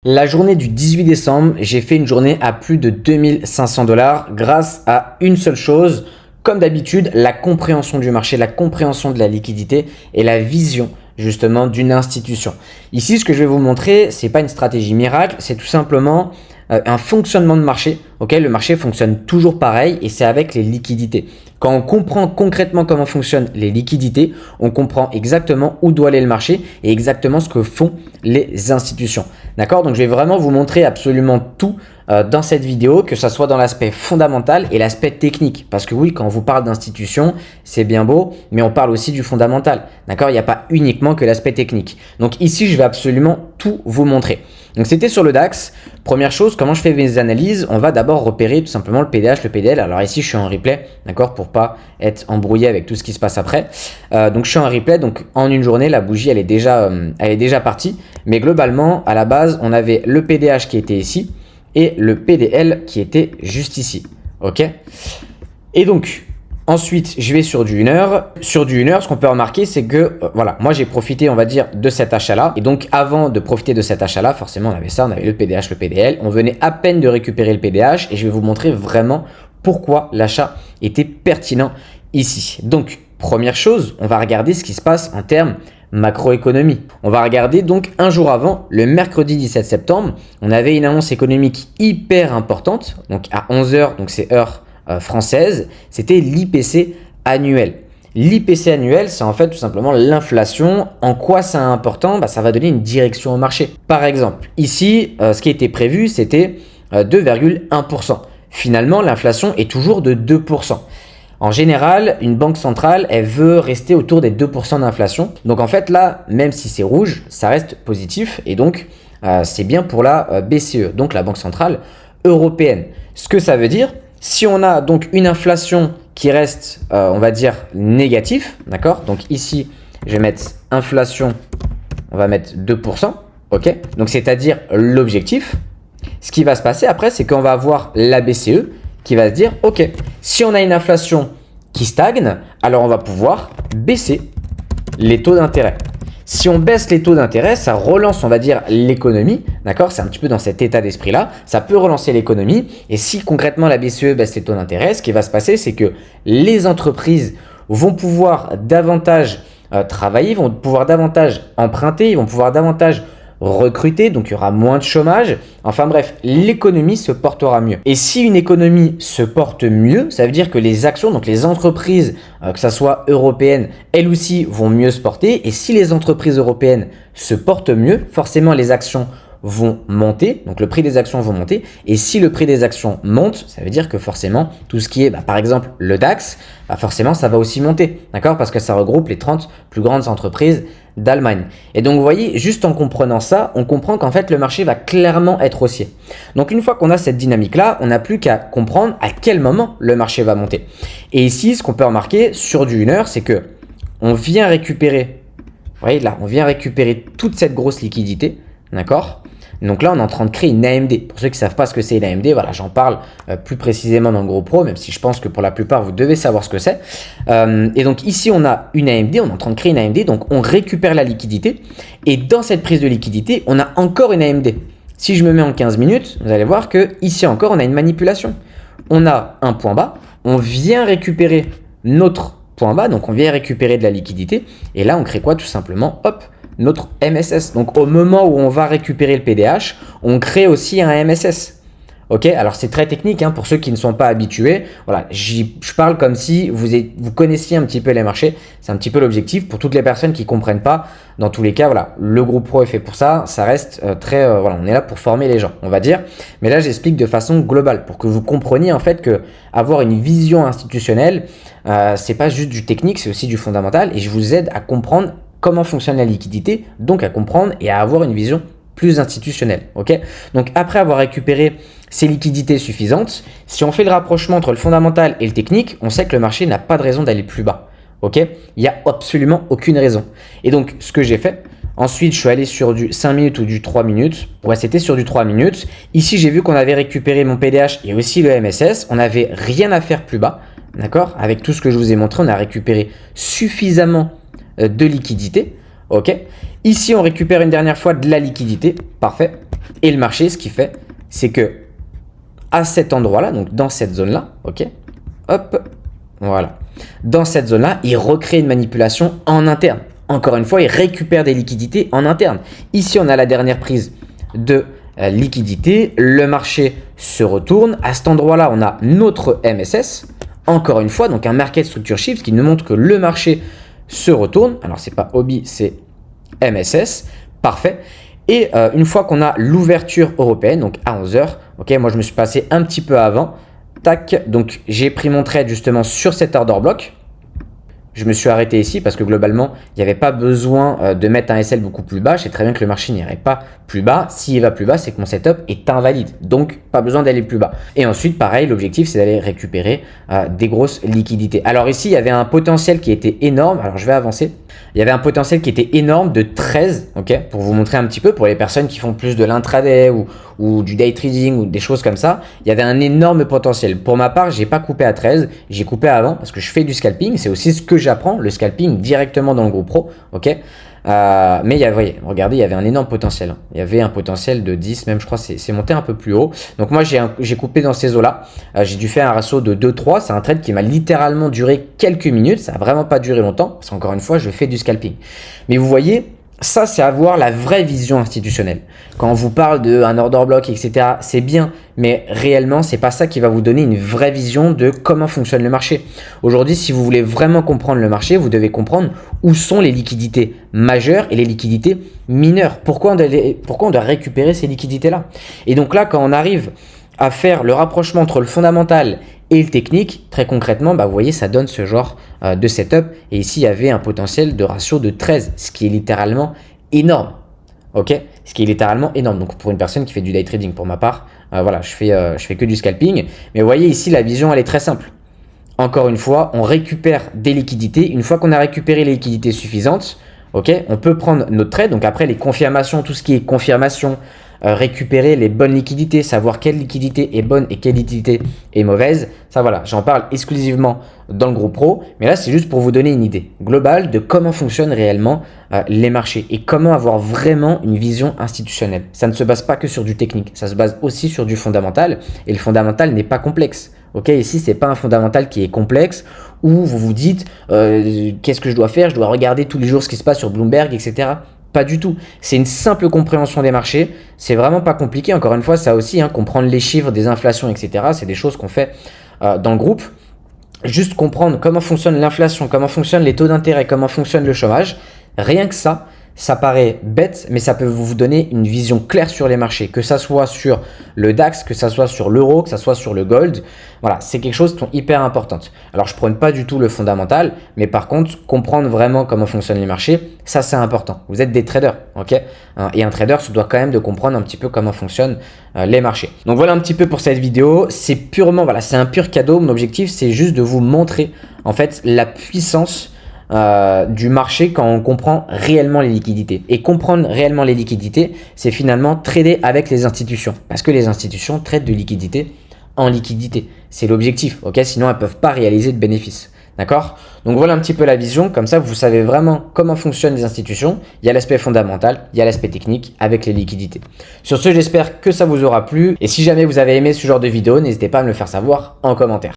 La journée du 18 décembre, j'ai fait une journée à plus de 2500 $ grâce à une seule chose, comme d'habitude, la compréhension du marché, la compréhension de la liquidité et la vision justement d'une institution. Ici, ce que je vais vous montrer, c'est pas une stratégie miracle, c'est tout simplement un fonctionnement de marché. Le marché fonctionne toujours pareil et c'est avec les liquidités. Quand on comprend concrètement comment fonctionnent les liquidités, on comprend exactement où doit aller le marché et exactement ce que font les institutions. D'accord? Donc, je vais vraiment vous montrer absolument tout dans cette vidéo, que ce soit dans l'aspect fondamental et l'aspect technique. Parce que oui, quand on vous parle d'institution, c'est bien beau, mais on parle aussi du fondamental. D'accord? Il n'y a pas uniquement que l'aspect technique. Donc ici, je vais absolument tout vous montrer. Donc c'était sur le DAX. Première chose, comment je fais mes analyses? On va d'abord repérer tout simplement le PDH, le PDL. Alors ici, je suis en replay, d'accord, pour pas être embrouillé avec tout ce qui se passe après. Donc je suis en replay, donc en une journée, la bougie, elle est déjà partie. Mais globalement, à la base, on avait le PDH qui était ici et le PDL qui était juste ici. Ok? Et donc, ensuite, je vais sur du 1 heure. Sur du 1 heure, ce qu'on peut remarquer, c'est que, voilà, moi, j'ai profité, on va dire, de cet achat-là. Et donc, avant de profiter de cet achat-là, forcément, on avait ça, on avait le PDH, le PDL. On venait à peine de récupérer le PDH et je vais vous montrer vraiment pourquoi l'achat était pertinent ici. Donc, première chose, on va regarder ce qui se passe en termes macroéconomie. On va regarder donc un jour avant, le mercredi 17 septembre, on avait une annonce économique hyper importante. Donc, à 11 h, donc c'est heure française, c'était l'IPC annuel. L'IPC annuel, c'est en fait tout simplement l'inflation. En quoi c'est important? Ça va donner une direction au marché. Par exemple, ici, ce qui était prévu, c'était 2,1%. Finalement, l'inflation est toujours de 2%. En général, une banque centrale, elle veut rester autour des 2% d'inflation. Donc en fait, là, même si c'est rouge, ça reste positif. Et donc, c'est bien pour la BCE, donc la Banque centrale européenne. Ce que ça veut dire, si on a donc une inflation qui reste, on va dire, négatif, d'accord? Donc ici, je vais mettre inflation, on va mettre 2%, ok? Donc c'est-à-dire l'objectif. Ce qui va se passer après, c'est qu'on va avoir la BCE qui va se dire, ok, si on a une inflation qui stagne, alors on va pouvoir baisser les taux d'intérêt. Si on baisse les taux d'intérêt, ça relance, on va dire, l'économie, d'accord? C'est un petit peu dans cet état d'esprit-là. Ça peut relancer l'économie. Et si concrètement la BCE baisse les taux d'intérêt, ce qui va se passer, c'est que les entreprises vont pouvoir davantage travailler, vont pouvoir davantage emprunter, ils vont pouvoir davantage recruter, donc il y aura moins de chômage. Enfin bref, l'économie se portera mieux. Et si une économie se porte mieux, ça veut dire que les actions, donc les entreprises, que ça soit européennes, elles aussi vont mieux se porter. Et si les entreprises européennes se portent mieux, forcément les actions vont monter, donc le prix des actions vont monter. Et si le prix des actions monte, ça veut dire que forcément tout ce qui est, par exemple, le DAX, forcément ça va aussi monter, d'accord? Parce que ça regroupe les 30 plus grandes entreprises d'Allemagne. Et donc vous voyez, juste en comprenant ça, on comprend qu'en fait le marché va clairement être haussier. Donc une fois qu'on a cette dynamique-là, on n'a plus qu'à comprendre à quel moment le marché va monter. Et ici, ce qu'on peut remarquer sur du 1 heure, c'est que on vient récupérer, vous voyez là, on vient récupérer toute cette grosse liquidité, d'accord? Donc là, on est en train de créer une AMD. Pour ceux qui ne savent pas ce que c'est une AMD, voilà, j'en parle plus précisément dans le gros pro, même si je pense que pour la plupart, vous devez savoir ce que c'est. Et donc ici, on a une AMD, on est en train de créer une AMD, donc on récupère la liquidité. Et dans cette prise de liquidité, on a encore une AMD. Si je me mets en 15 minutes, vous allez voir que ici encore, on a une manipulation. On a un point bas, on vient récupérer notre point bas, donc on vient récupérer de la liquidité. Et là, on crée quoi? Tout simplement, hop, notre MSS. Donc au moment où on va récupérer le PDH, on crée aussi un MSS. Ok, alors c'est très technique pour ceux qui ne sont pas habitués. Voilà, je parle comme si vous connaissiez un petit peu les marchés. C'est un petit peu l'objectif pour toutes les personnes qui ne comprennent pas. Dans tous les cas, voilà, le groupe pro est fait pour ça. Ça reste voilà, on est là pour former les gens, on va dire. Mais là, j'explique de façon globale pour que vous compreniez en fait que avoir une vision institutionnelle, c'est pas juste du technique, c'est aussi du fondamental. Et je vous aide à comprendre comment fonctionne la liquidité, donc à comprendre et à avoir une vision plus institutionnelle. Ok? Donc après avoir récupéré ces liquidités suffisantes, si on fait le rapprochement entre le fondamental et le technique, on sait que le marché n'a pas de raison d'aller plus bas. Ok? Il n'y a absolument aucune raison. Et donc ce que j'ai fait, ensuite je suis allé sur du 5 minutes ou du 3 minutes. Ouais, c'était sur du 3 minutes. Ici j'ai vu qu'on avait récupéré mon PDH et aussi le MSS. On n'avait rien à faire plus bas. D'accord? Avec tout ce que je vous ai montré, on a récupéré suffisamment de liquidité. Ok? Ici, on récupère une dernière fois de la liquidité. Parfait. Et le marché, ce qu'il fait, c'est que à cet endroit-là, donc dans cette zone-là, ok, hop, voilà. Dans cette zone-là, il recrée une manipulation en interne. Encore une fois, il récupère des liquidités en interne. Ici, on a la dernière prise de liquidité. Le marché se retourne. À cet endroit-là, on a notre MSS. Encore une fois, donc un market structure shift qui nous montre que le marché se retourne. Alors, c'est pas OBI, c'est MSS. Parfait. Et une fois qu'on a l'ouverture européenne, donc à 11 h, ok, moi je me suis passé un petit peu avant. Tac, donc j'ai pris mon trade justement sur cet order block. Je me suis arrêté ici parce que globalement, il n'y avait pas besoin de mettre un SL beaucoup plus bas. Je sais très bien que le marché n'irait pas plus bas. S'il va plus bas, c'est que mon setup est invalide. Donc, pas besoin d'aller plus bas. Et ensuite, pareil, l'objectif, c'est d'aller récupérer des grosses liquidités. Alors ici, il y avait un potentiel qui était énorme. Alors, je vais avancer. Il y avait un potentiel qui était énorme de 13, ok, pour vous montrer un petit peu, pour les personnes qui font plus de l'intraday ou du day trading ou des choses comme ça. Il y avait un énorme potentiel. Pour ma part, j'ai pas coupé à 13, j'ai coupé avant parce que je fais du scalping. C'est aussi ce que j'apprends, le scalping directement dans le groupe pro, ok. Mais il y avait, regardez, il y avait un énorme potentiel. Il y avait un potentiel de 10, même je crois c'est monté un peu plus haut. Donc moi j'ai coupé dans ces eaux-là. J'ai dû faire un ratio de 2-3. C'est un trade qui m'a littéralement duré quelques minutes. Ça n'a vraiment pas duré longtemps parce qu'encore une fois, je fais du scalping. Mais vous voyez, ça c'est avoir la vraie vision institutionnelle. Quand on vous parle d'un order block, etc., c'est bien, mais réellement, c'est pas ça qui va vous donner une vraie vision de comment fonctionne le marché. Aujourd'hui, si vous voulez vraiment comprendre le marché, vous devez comprendre où sont les liquidités majeures et les liquidités mineures. Pourquoi on doit récupérer ces liquidités-là? Et donc là, quand on arrive à faire le rapprochement entre le fondamental et le technique, très concrètement, bah vous voyez, ça donne ce genre de setup. Et ici, il y avait un potentiel de ratio de 13, ce qui est littéralement énorme. Ok, ce qui est littéralement énorme. Donc pour une personne qui fait du day trading, pour ma part, voilà, je fais que du scalping. Mais vous voyez ici, la vision, elle est très simple. Encore une fois, on récupère des liquidités. Une fois qu'on a récupéré les liquidités suffisantes, ok, on peut prendre notre trade. Donc après, les confirmations, tout ce qui est confirmation, récupérer les bonnes liquidités, savoir quelle liquidité est bonne et quelle liquidité est mauvaise. Ça, voilà, j'en parle exclusivement dans le groupe pro. Mais là, c'est juste pour vous donner une idée globale de comment fonctionnent réellement les marchés et comment avoir vraiment une vision institutionnelle. Ça ne se base pas que sur du technique, ça se base aussi sur du fondamental. Et le fondamental n'est pas complexe. Ok, ici, c'est pas un fondamental qui est complexe où vous vous dites qu'est-ce que je dois faire? Je dois regarder tous les jours ce qui se passe sur Bloomberg, etc. Pas du tout. C'est une simple compréhension des marchés. C'est vraiment pas compliqué. Encore une fois, ça aussi, comprendre les chiffres des inflations, etc. C'est des choses qu'on fait dans le groupe. Juste comprendre comment fonctionne l'inflation, comment fonctionnent les taux d'intérêt, comment fonctionne le chômage. Rien que ça paraît bête, mais ça peut vous donner une vision claire sur les marchés, que ça soit sur le DAX, que ça soit sur l'euro, que ça soit sur le gold. Voilà, c'est quelque chose qui est hyper important. Alors, je ne prône pas du tout le fondamental, mais par contre, comprendre vraiment comment fonctionnent les marchés, ça, c'est important. Vous êtes des traders, ok? Et un trader se doit quand même de comprendre un petit peu comment fonctionnent les marchés. Donc, voilà un petit peu pour cette vidéo. C'est purement, voilà, c'est un pur cadeau. Mon objectif, c'est juste de vous montrer, en fait, la puissance du marché quand on comprend réellement les liquidités. Et comprendre réellement les liquidités, c'est finalement trader avec les institutions. Parce que les institutions traitent de liquidité en liquidité. C'est l'objectif, ok? Sinon, elles ne peuvent pas réaliser de bénéfices. D'accord? Donc voilà un petit peu la vision. Comme ça, vous savez vraiment comment fonctionnent les institutions. Il y a l'aspect fondamental, il y a l'aspect technique avec les liquidités. Sur ce, j'espère que ça vous aura plu. Et si jamais vous avez aimé ce genre de vidéo, n'hésitez pas à me le faire savoir en commentaire.